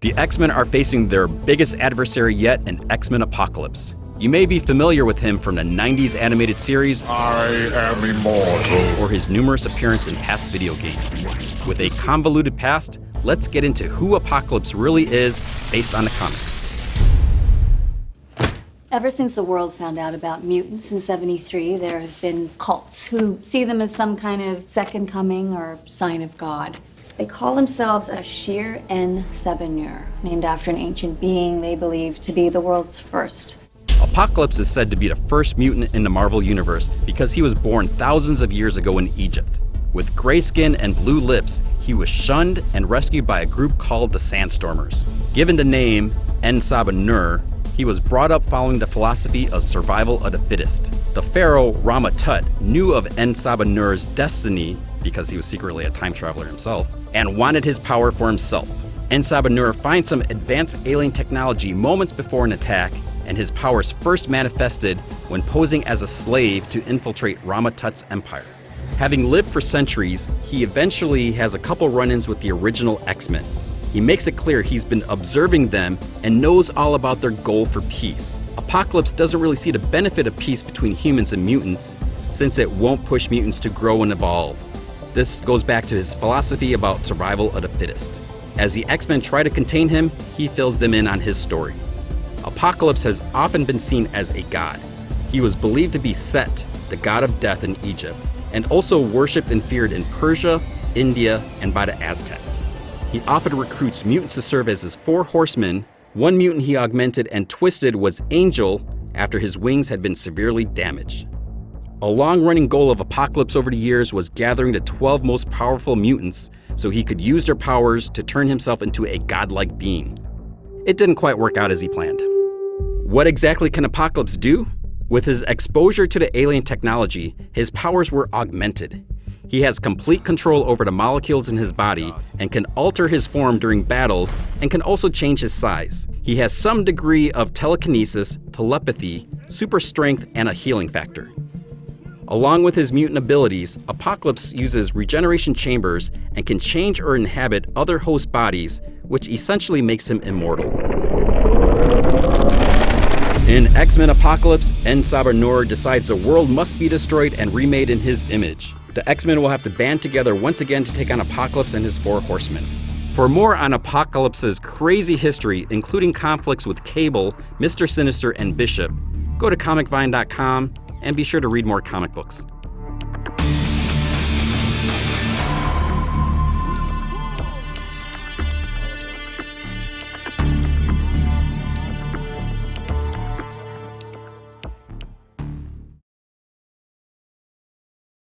The X-Men are facing their biggest adversary yet in X-Men Apocalypse. You may be familiar with him from the 90s animated series, I am immortal, or his numerous appearances in past video games. With a convoluted past, let's get into who Apocalypse really is based on the comics. Ever since the world found out about mutants in '73, there have been cults who see them as some kind of second coming or sign of God. They call themselves a Shir En Sabanur, named after an ancient being they believe to be the world's first. Apocalypse is said to be the first mutant in the Marvel Universe because he was born thousands of years ago in Egypt. With gray skin and blue lips, he was shunned and rescued by a group called the Sandstormers. Given the name En Sabanur, he was brought up following the philosophy of survival of the fittest. The pharaoh Rama-Tut knew of En Sabanur's destiny because he was secretly a time traveler himself and wanted his power for himself. En Sabanur finds some advanced alien technology moments before an attack, and his powers first manifested when posing as a slave to infiltrate Rama-Tut's empire. Having lived for centuries, he eventually has a couple run-ins with the original X-Men. He makes it clear he's been observing them and knows all about their goal for peace. Apocalypse doesn't really see the benefit of peace between humans and mutants, since it won't push mutants to grow and evolve. This goes back to his philosophy about survival of the fittest. As the X-Men try to contain him, he fills them in on his story. Apocalypse has often been seen as a god. He was believed to be Set, the god of death in Egypt, and also worshipped and feared in Persia, India, and by the Aztecs. He often recruits mutants to serve as his four horsemen. One mutant he augmented and twisted was Angel after his wings had been severely damaged. A long-running goal of Apocalypse over the years was gathering the 12 most powerful mutants so he could use their powers to turn himself into a godlike being. It didn't quite work out as he planned. What exactly can Apocalypse do? With his exposure to the alien technology, his powers were augmented. He has complete control over the molecules in his body and can alter his form during battles and can also change his size. He has some degree of telekinesis, telepathy, super strength, and a healing factor. Along with his mutant abilities, Apocalypse uses regeneration chambers and can change or inhabit other host bodies, which essentially makes him immortal. In X-Men Apocalypse, En Sabanur decides the world must be destroyed and remade in his image. The X-Men will have to band together once again to take on Apocalypse and his four horsemen. For more on Apocalypse's crazy history, including conflicts with Cable, Mr. Sinister, and Bishop, go to comicvine.com and be sure to read more comic books.